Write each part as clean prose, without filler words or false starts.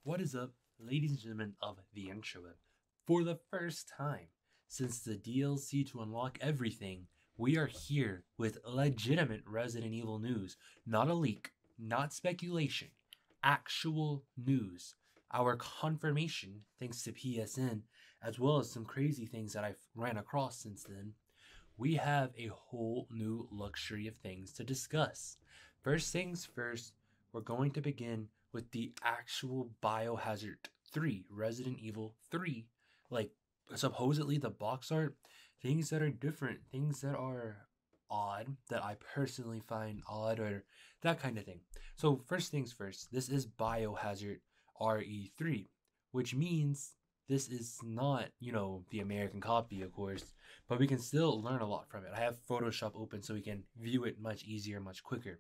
What is up, ladies and gentlemen of the interweb? For the first time since the DLC to unlock everything, we are here with legitimate Resident Evil news. Not a leak, not speculation, actual news. Our confirmation, thanks to PSN, as well as some crazy things that I've ran across since then. We have a whole new luxury of things to discuss. First things first, we're going to begin with the actual Biohazard 3, Resident Evil 3. Like, supposedly the box art, things that are different, things that are odd, that I personally find odd, or that kind of thing. So, first things first, this is Biohazard RE3, which means this is not, the American copy, of course, but we can still learn a lot from it. I have Photoshop open so we can view it much easier, much quicker.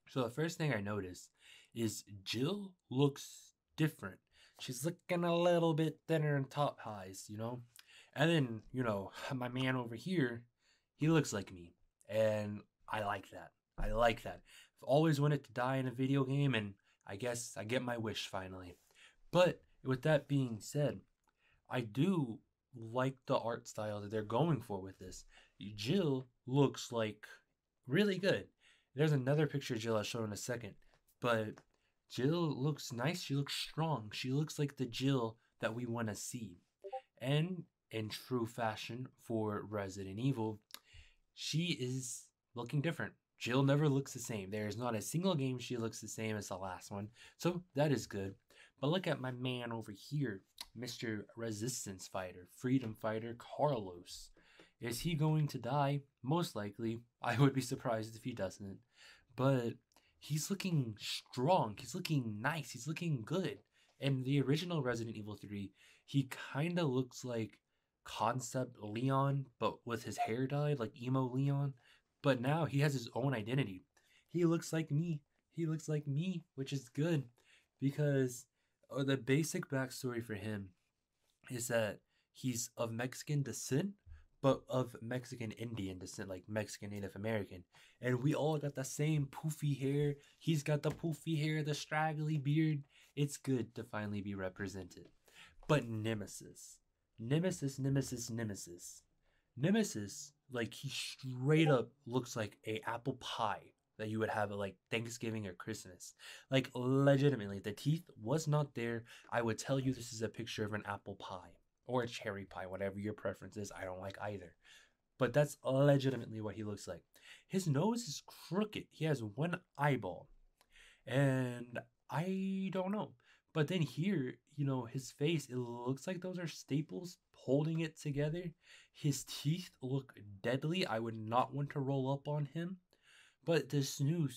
So the first thing I noticed is Jill looks different. She's looking a little bit thinner in top highs, And then, my man over here, he looks like me. And I like that. I like that. I've always wanted to die in a video game, and I guess I get my wish finally. But with that being said, I do like the art style that they're going for with this. Jill looks like really good. There's another picture of Jill I'll show in a second. But Jill looks nice. She looks strong. She looks like the Jill that we want to see. And in true fashion for Resident Evil, she is looking different. Jill never looks the same. There is not a single game she looks the same as the last one. So that is good. But look at my man over here, Mr. Resistance Fighter, Freedom Fighter Carlos. Is he going to die? Most likely. I would be surprised if he doesn't. But he's looking strong. He's looking nice. He's looking good. In the original Resident Evil 3, he kind of looks like Concept Leon, but with his hair dyed, like emo Leon. But now he has his own identity. He looks like me. He looks like me, which is good. Because the basic backstory for him is that he's of Mexican descent, but of Mexican Indian descent, like Mexican Native American. And we all got the same poofy hair. He's got the poofy hair, the straggly beard. It's good to finally be represented. But Nemesis, like, he straight up looks like a apple pie that you would have at like Thanksgiving or Christmas. Like, legitimately, the teeth was not there. I would tell you this is a picture of an apple pie or a cherry pie, whatever your preference is. I don't like either. But that's legitimately what he looks like. His nose is crooked. He has one eyeball. And I don't know. But then here, his face, it looks like those are staples holding it together. His teeth look deadly. I would not want to roll up on him. But this new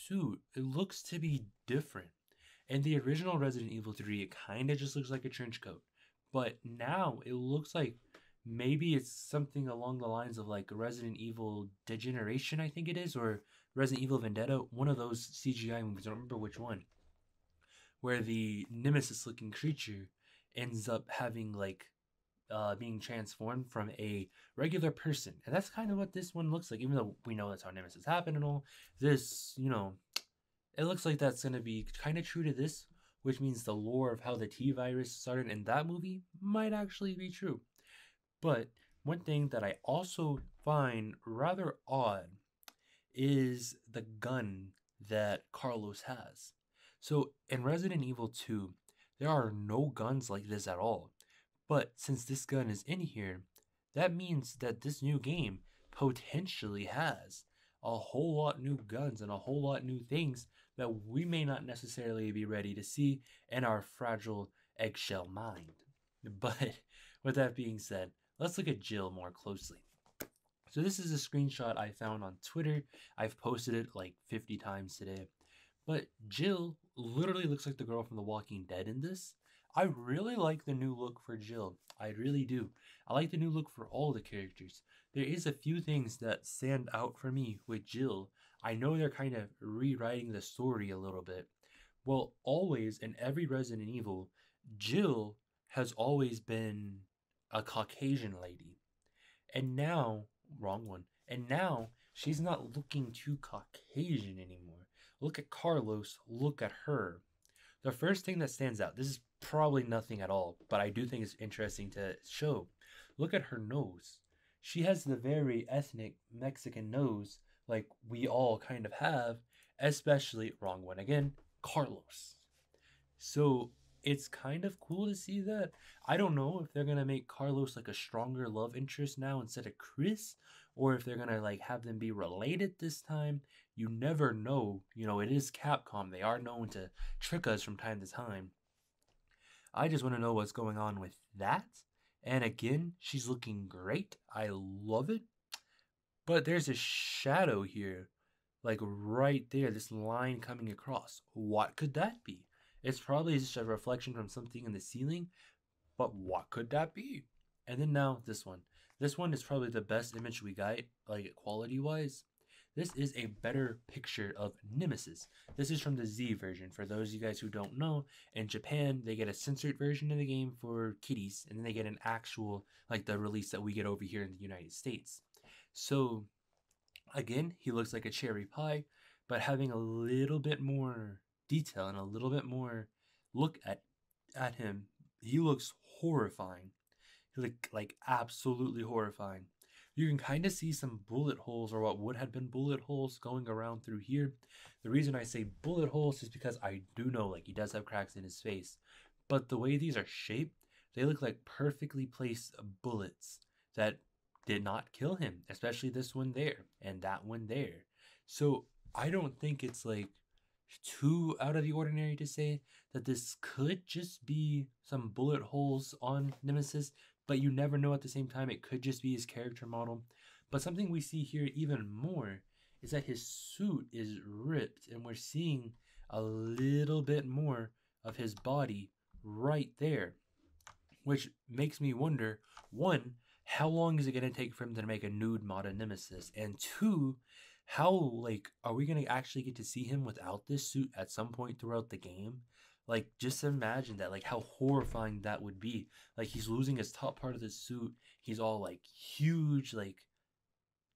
suit, it looks to be different. In the original Resident Evil 3, it kind of just looks like a trench coat. But now it looks like maybe it's something along the lines of like Resident Evil Degeneration, I think it is, or Resident Evil Vendetta, one of those CGI movies, I don't remember which one, where the Nemesis looking creature ends up having like being transformed from a regular person. And that's kind of what this one looks like, even though we know that's how Nemesis happened and all. This, it looks like that's going to be kind of true to this, which means the lore of how the T-virus started in that movie might actually be true. But one thing that I also find rather odd is the gun that Carlos has. So in Resident Evil 2, there are no guns like this at all. But since this gun is in here, that means that this new game potentially has a whole lot new guns and a whole lot new things that we may not necessarily be ready to see in our fragile eggshell mind. But with that being said, let's look at Jill more closely. So this is a screenshot I found on Twitter. I've posted it like 50 times today. But Jill literally looks like the girl from The Walking Dead in this. I really like the new look for Jill. I really do. I like the new look for all the characters. There is a few things that stand out for me with Jill. I know they're kind of rewriting the story a little bit. Well, always in every Resident Evil, Jill has always been a Caucasian lady. And now, wrong one. And now she's not looking too Caucasian anymore. Look at Carlos, look at her. The first thing that stands out, this is probably nothing at all, but I do think it's interesting to show. Look at her nose. She has the very ethnic Mexican nose, like we all kind of have, especially, wrong one again, Carlos. So it's kind of cool to see that. I don't know if they're gonna make Carlos like a stronger love interest now instead of Chris, or if they're gonna like have them be related this time. You never know. You know, it is Capcom. They are known to trick us from time to time. I just want to know what's going on with that. And again, she's looking great. I love it. But there's a shadow here, like right there, this line coming across. What could that be? It's probably just a reflection from something in the ceiling, but what could that be? And then now this one. This one is probably the best image we got, like quality wise. This is a better picture of Nemesis. This is from the Z version. For those of you guys who don't know, in Japan, they get a censored version of the game for kiddies, and then they get an actual, like the release that we get over here in the United States. So, again, he looks like a cherry pie, but having a little bit more detail and a little bit more look at him, he looks horrifying. Like absolutely horrifying. You can kind of see some bullet holes, or what would have been bullet holes, going around through here. The reason I say bullet holes is because I do know like he does have cracks in his face, but the way these are shaped, they look like perfectly placed bullets that did not kill him, especially this one there and that one there. So I don't think it's like too out of the ordinary to say that this could just be some bullet holes on Nemesis, but you never know at the same time. It could just be his character model. But something we see here even more is that his suit is ripped, and we're seeing a little bit more of his body right there, which makes me wonder, one, how long is it going to take for him to make a nude mod of Nemesis? And two, how, like, are we going to actually get to see him without this suit at some point throughout the game? Like, just imagine that, like, how horrifying that would be. Like, he's losing his top part of the suit. He's all, like, huge, like,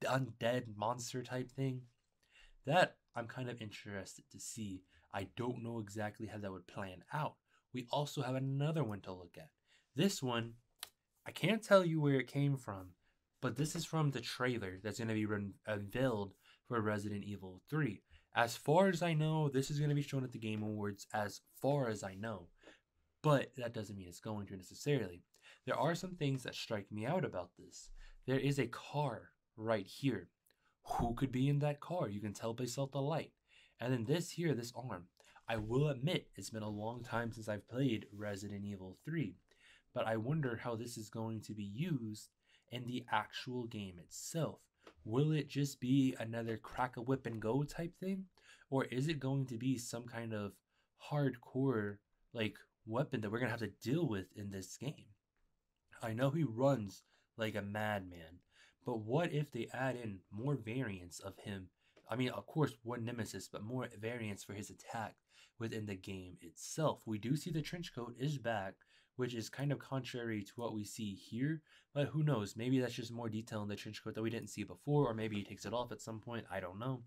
undead monster type thing. That I'm kind of interested to see. I don't know exactly how that would plan out. We also have another one to look at. This one, I can't tell you where it came from, but this is from the trailer that's going to be unveiled for Resident Evil 3. As far as I know, this is going to be shown at the Game Awards, as far as I know. But that doesn't mean it's going to necessarily. There are some things that strike me out about this. There is a car right here. Who could be in that car? You can tell based off the light. And then this here, this arm. I will admit, it's been a long time since I've played Resident Evil 3. But I wonder how this is going to be used in the actual game itself. Will it just be another crack a whip and go type thing? Or is it going to be some kind of hardcore like weapon that we're going to have to deal with in this game? I know he runs like a madman, but what if they add in more variants of him? I mean, of course, one Nemesis, but more variants for his attack within the game itself. We do see the trench coat is back, which is kind of contrary to what we see here, but who knows? Maybe that's just more detail in the trench coat that we didn't see before, or maybe he takes it off at some point. I don't know.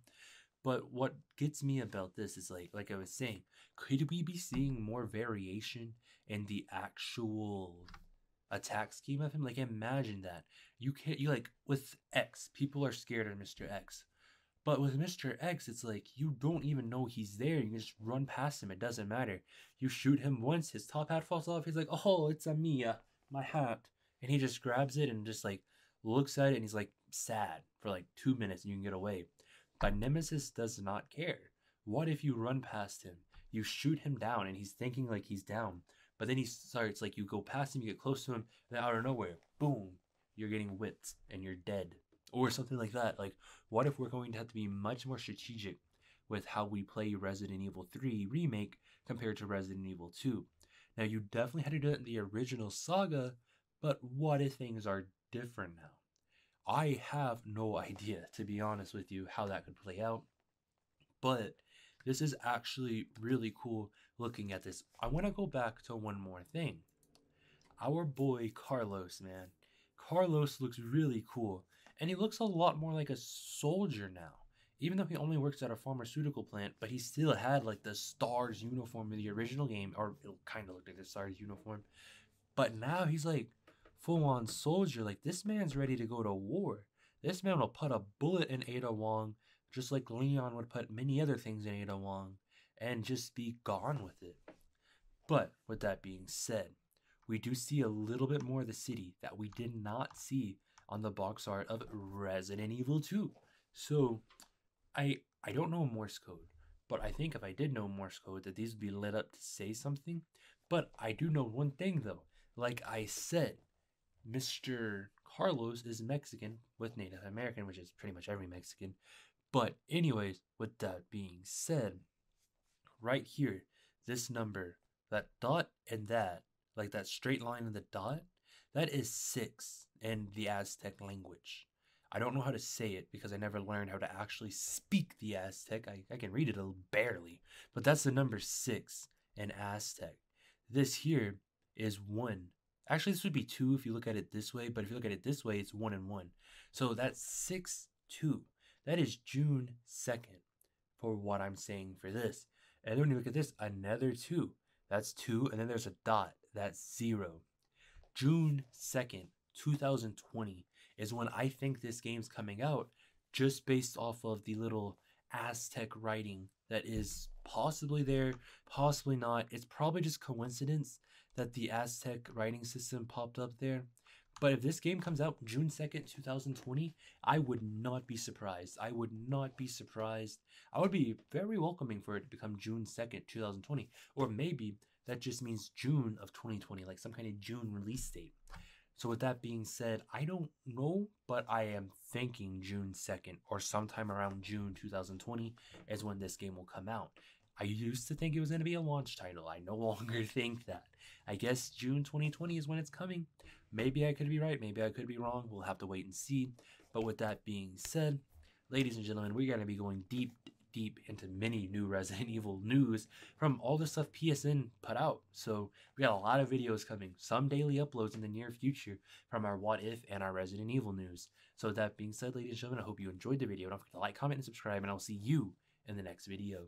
But what gets me about this is like I was saying, could we be seeing more variation in the actual attack scheme of him? Like, imagine that. You like, with X, people are scared of Mr. X. But with Mr. X, it's like you don't even know he's there. You just run past him. It doesn't matter. You shoot him once, his top hat falls off. He's like, oh, it's a Mia, my hat. And he just grabs it and just like looks at it, and he's like sad for like 2 minutes, and you can get away. But Nemesis does not care. What if you run past him, you shoot him down, and he's thinking like he's down, but then he starts, like, you go past him, you get close to him, and then out of nowhere, boom, you're getting whipped and you're dead. Or something like that. Like, what if we're going to have to be much more strategic with how we play Resident Evil 3 Remake compared to Resident Evil 2? Now, you definitely had to do it in the original saga, but what if things are different now? I have no idea, to be honest with you, how that could play out. But this is actually really cool looking at this. I want to go back to one more thing. Our boy Carlos, man. Carlos looks really cool. And he looks a lot more like a soldier now. even though he only works at a pharmaceutical plant, but he still had like the STARS uniform in the original game, or it kind of looked like the STARS uniform. But now he's like full on soldier. Like this man's ready to go to war. This man will put a bullet in Ada Wong, just like Leon would put many other things in Ada Wong, and just be gone with it. But with that being said, we do see a little bit more of the city that we did not see on the box art of Resident Evil 2. So I don't know Morse code, but I think if I did know Morse code that these would be lit up to say something. But I do know one thing though. Like I said, Mr. Carlos is Mexican with Native American, which is pretty much every Mexican. But anyways, with that being said, right here, this number, that dot and that, like that straight line and the dot, that is 6 in the Aztec language. I don't know how to say it because I never learned how to actually speak the Aztec. I can read it a little barely, but that's the number 6 in Aztec. This here is 1. Actually, this would be 2 if you look at it this way, but if you look at it this way, it's 1 and 1. So that's 6-2. That is June 2nd for what I'm saying for this. And then when you look at this, another 2. That's 2, and then there's a dot. That's 0. June 2nd, 2020 is when I think this game's coming out, just based off of the little Aztec writing that is possibly there, possibly not. It's probably just coincidence that the Aztec writing system popped up there. But if this game comes out June 2nd, 2020, I would not be surprised. I would not be surprised. I would be very welcoming for it to become June 2nd, 2020. Or maybe that just means June of 2020, like some kind of June release date. So with that being said, I don't know, but I am thinking June 2nd or sometime around June 2020 is when this game will come out. I used to think it was going to be a launch title. I no longer think that. I guess June 2020 is when it's coming. Maybe I could be right. Maybe I could be wrong. We'll have to wait and see. But with that being said, ladies and gentlemen, we're going to be going deep into many new Resident Evil news from all the stuff PSN put out. So we got a lot of videos coming, some daily uploads in the near future from our What If and our Resident Evil news. So with that being said, ladies and gentlemen, I hope you enjoyed the video. Don't forget to like, comment, and subscribe, and I'll see you in the next video.